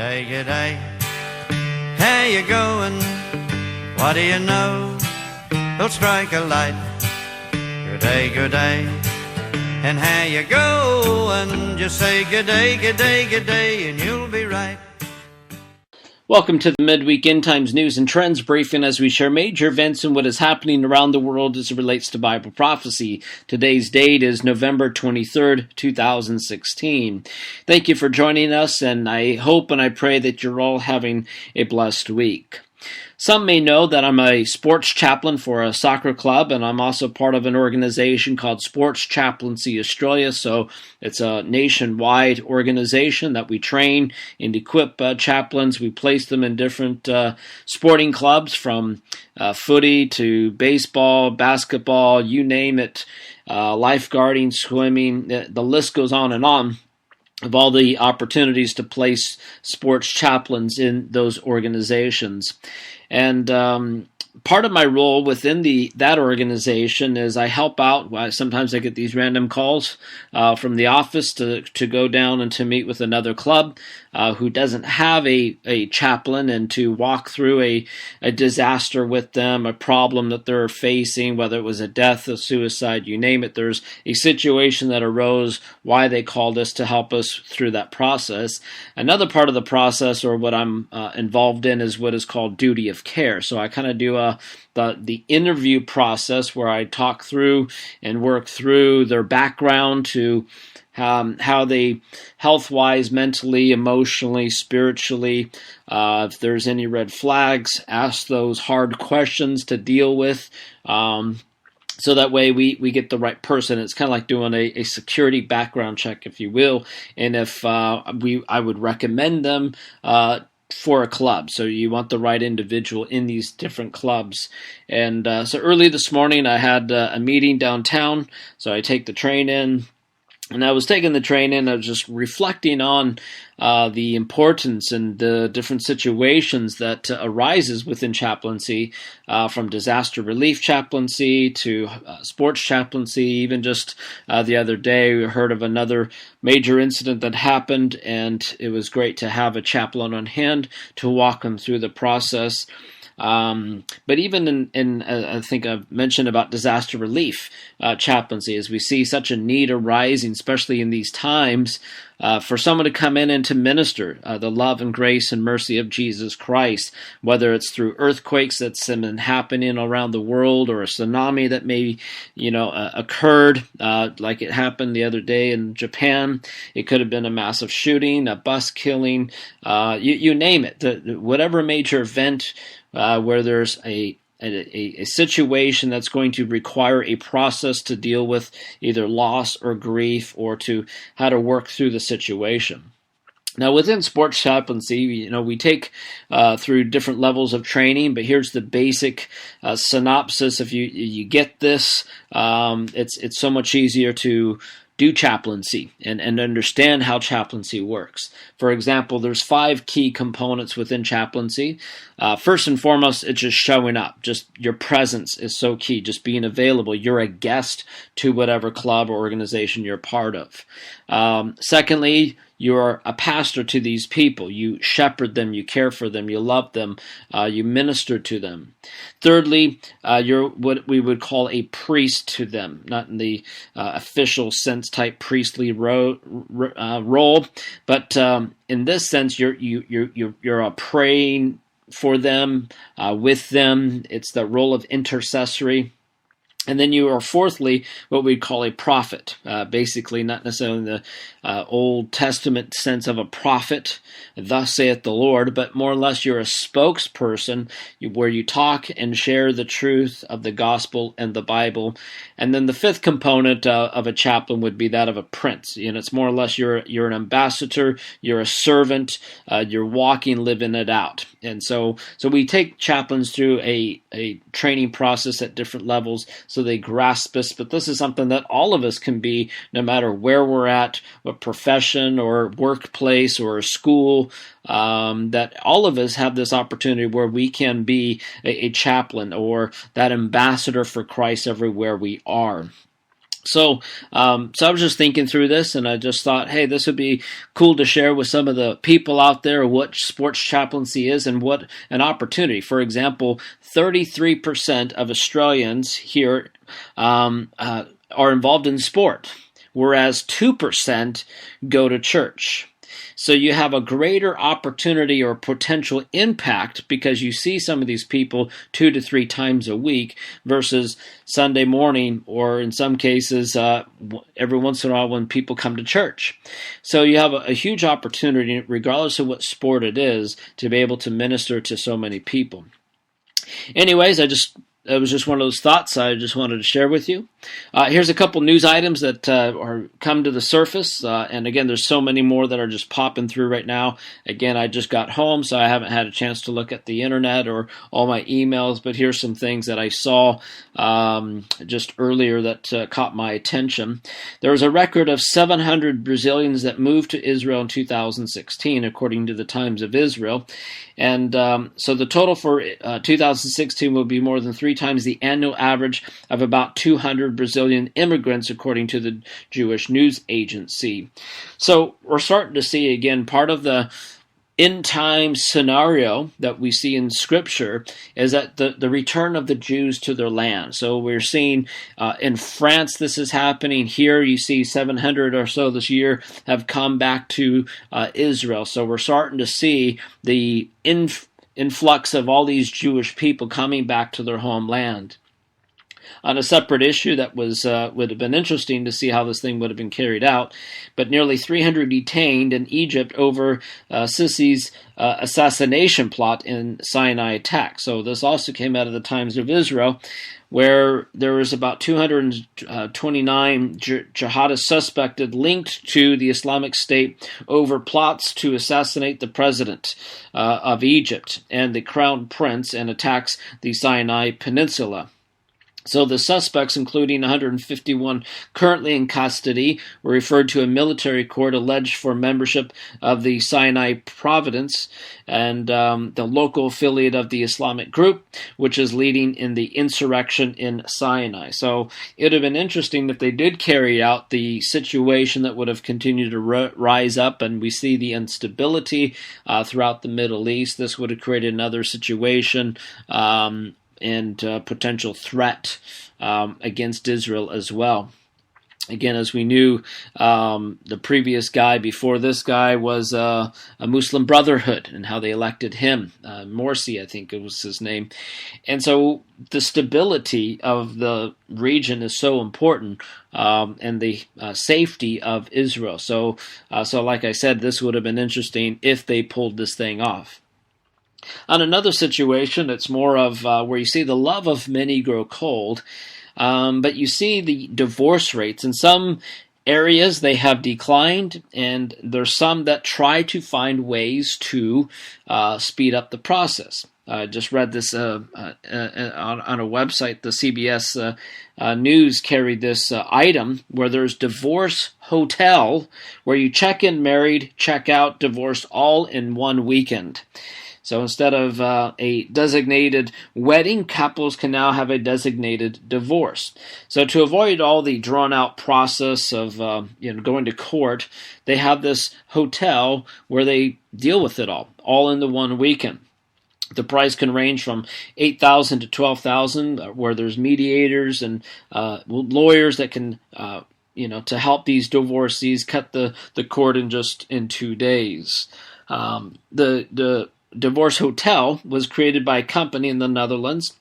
good day. How you going? What do you know? Don't strike a light. Good day. And how you going? Just say good day, and you'll be right. Welcome to the Midweek End Times News and Trends Briefing as we share major events and what is happening around the world as it relates to Bible prophecy. Today's date is November 23rd, 2016. Thank you for joining us, and I hope and I pray that you're all having a blessed week. Some may know that I'm a sports chaplain for a soccer club, and I'm also part of an organization called Sports Chaplaincy Australia. So it's a nationwide organization that we train and equip chaplains. We place them in different sporting clubs, from footy to baseball, basketball, you name it, lifeguarding, swimming, the list goes on, of all the opportunities to place sports chaplains in those organizations. And part of my role within that organization is I help out. Sometimes I get these random calls from the office to go down and to meet with another club who doesn't have a chaplain, and to walk through a disaster with them, a problem that they're facing, whether it was a death, a suicide, you name it. There's a situation that arose, why they called us to help us through that process. Another part of the process, or what I'm involved in, is what is called duty of care. So I kind of do the interview process where I talk through and work through their background to how they health-wise, mentally, emotionally, spiritually, if there's any red flags, ask those hard questions to deal with, so that way we get the right person. It's kind of like doing a security background check, if you will, and if I would recommend them for a club. So you want the right individual in these different clubs. And so early this morning I had a meeting downtown, so I take the train in. And I was taking the train in, I was just reflecting on the importance and the different situations that arises within chaplaincy, from disaster relief chaplaincy to sports chaplaincy. Even just the other day, we heard of another major incident that happened, and it was great to have a chaplain on hand to walk them through the process. But even in I think I've mentioned about disaster relief chaplaincy, as we see such a need arising, especially in these times, for someone to come in and to minister the love and grace and mercy of Jesus Christ, whether it's through earthquakes that's been happening around the world, or a tsunami that may, occurred, like it happened the other day in Japan. It could have been a massive shooting, a bus killing, you name it, whatever major event where there's a situation that's going to require a process to deal with either loss or grief, or to how to work through the situation. Now, within sports chaplaincy, we take through different levels of training, but here's the basic synopsis. If you get this, it's so much easier to do chaplaincy and understand how chaplaincy works. For example, there's 5 key components within chaplaincy. First and foremost, it's just showing up. Just your presence is so key, just being available. You're a guest to whatever club or organization you're part of. Secondly, you're a pastor to these people. You shepherd them, you care for them, you love them, you minister to them. Thirdly, you're what we would call a priest to them, not in the official sense type priestly role, but in this sense, you're praying for them, with them. It's the role of intercessory. And then you are, fourthly, what we'd call a prophet. Basically, not necessarily in the Old Testament sense of a prophet, thus saith the Lord, but more or less you're a spokesperson where you talk and share the truth of the gospel and the Bible. And then the fifth component of a chaplain would be that of a prince. It's more or less you're an ambassador, you're a servant, you're walking, living it out. And so we take chaplains through a training process at different levels, so they grasp this. But this is something that all of us can be, no matter where we're at, what profession or workplace or school, that all of us have this opportunity where we can be a chaplain or that ambassador for Christ everywhere we are. So I was just thinking through this, and I just thought, hey, this would be cool to share with some of the people out there what sports chaplaincy is and what an opportunity. For example, 33% of Australians here are involved in sport, whereas 2% go to church. So you have a greater opportunity or potential impact because you see some of these people 2 to 3 times a week versus Sunday morning, or in some cases every once in a while when people come to church. So you have a huge opportunity, regardless of what sport it is, to be able to minister to so many people. Anyways, it was just one of those thoughts I just wanted to share with you. Here's a couple news items that are come to the surface. And again, there's so many more that are just popping through right now. Again, I just got home, so I haven't had a chance to look at the internet or all my emails. But here's some things that I saw just earlier that caught my attention. There was a record of 700 Brazilians that moved to Israel in 2016, according to the Times of Israel. And so the total for 2016 will be more than 3 times the annual average of about 200 Brazilian immigrants, according to the Jewish news agency. So we're starting to see, again, part of the end-time scenario that we see in Scripture is that the return of the Jews to their land. So we're seeing in France this is happening. Here you see 700 or so this year have come back to Israel. So we're starting to see the influx of all these Jewish people coming back to their homeland. On a separate issue that would have been interesting to see how this thing would have been carried out, but nearly 300 detained in Egypt over Sissi's assassination plot in Sinai attack. So this also came out of the Times of Israel, where there was about 229 jihadist suspected linked to the Islamic State over plots to assassinate the president of Egypt and the crown prince and attacks the Sinai Peninsula. So the suspects, including 151 currently in custody, were referred to a military court alleged for membership of the Sinai Province and the local affiliate of the Islamic group, which is leading in the insurrection in Sinai. So it would have been interesting if they did carry out the situation that would have continued to rise up, and we see the instability throughout the Middle East. This would have created another situation and potential threat against Israel as well. Again, as we knew, the previous guy before this guy was a Muslim Brotherhood and how they elected him. Morsi, I think it was his name. And so the stability of the region is so important, and the safety of Israel. So like I said, this would have been interesting if they pulled this thing off. On another situation, it's more of where you see the love of many grow cold, but you see the divorce rates. In some areas, they have declined, and there's some that try to find ways to speed up the process. I just read this on a website. The CBS News carried this item where there's divorce hotel, where you check in married, check out divorced all in one weekend. So instead of a designated wedding, couples can now have a designated divorce. So to avoid all the drawn-out process of going to court, they have this hotel where they deal with it all in the one weekend. The price can range from $8,000 to $12,000, where there's mediators and lawyers that can to help these divorcees cut the cord in 2 days. The Divorce Hotel was created by a company in the Netherlands,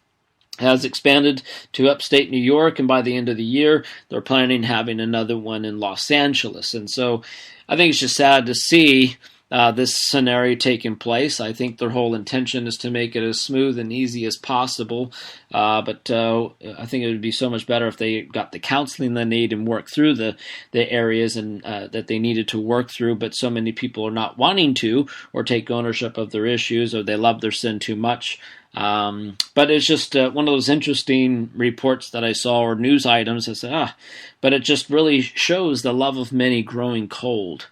has expanded to upstate New York, and by the end of the year, they're planning having another one in Los Angeles. And so I think it's just sad to see this scenario taking place. I think their whole intention is to make it as smooth and easy as possible, but I think it would be so much better if they got the counseling they need and work through the areas and that they needed to work through, but so many people are not wanting to or take ownership of their issues, or they love their sin too much. But it's just one of those interesting reports that I saw, or news items that said, but it just really shows the love of many growing cold.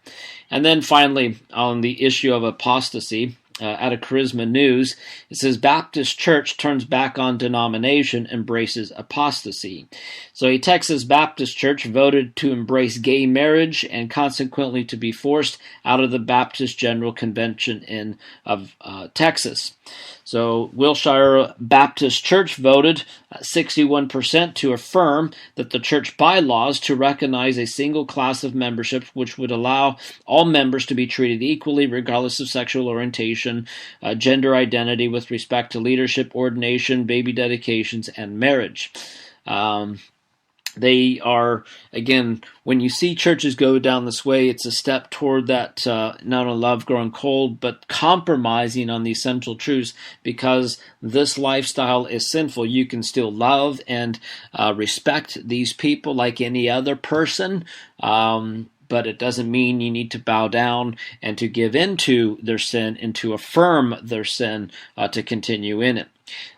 And then finally, on the issue of apostasy, out of Charisma News. It says, Baptist Church turns back on denomination, embraces apostasy. So a Texas Baptist church voted to embrace gay marriage and consequently to be forced out of the Baptist General Convention of Texas. So Wilshire Baptist Church voted 61% to affirm that the church bylaws to recognize a single class of membership which would allow all members to be treated equally regardless of sexual orientation, gender identity with respect to leadership, ordination, baby dedications, and marriage. They are, again, when you see churches go down this way, it's a step toward that not only love growing cold, but compromising on the essential truths, because this lifestyle is sinful. You can still love and respect these people like any other person, but it doesn't mean you need to bow down and to give into their sin and to affirm their sin to continue in it.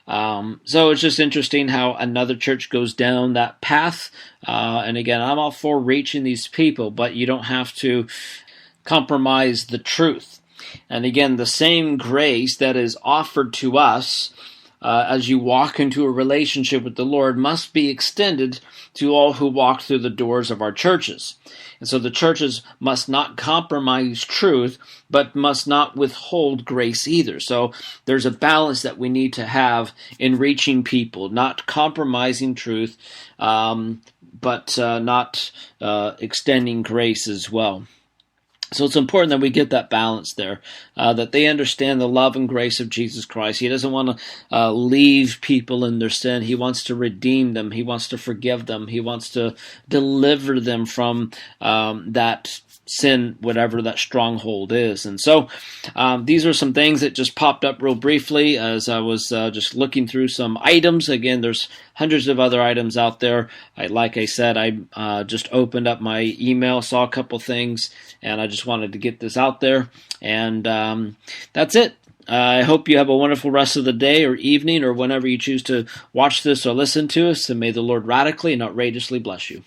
So it's just interesting how another church goes down that path. And again, I'm all for reaching these people, but you don't have to compromise the truth. And again, the same grace that is offered to us as you walk into a relationship with the Lord must be extended to all who walk through the doors of our churches. And so the churches must not compromise truth, but must not withhold grace either. So there's a balance that we need to have in reaching people, not compromising truth, but not extending grace as well. So it's important that we get that balance there, that they understand the love and grace of Jesus Christ. He doesn't want to leave people in their sin. He wants to redeem them. He wants to forgive them. He wants to deliver them from that sin, whatever that stronghold is. And so these are some things that just popped up real briefly as I was just looking through some items. Again, there's hundreds of other items out there. Like I said, I just opened up my email, saw a couple things, and I just wanted to get this out there. And that's it. I hope you have a wonderful rest of the day or evening or whenever you choose to watch this or listen to us, and may the Lord radically and outrageously bless you.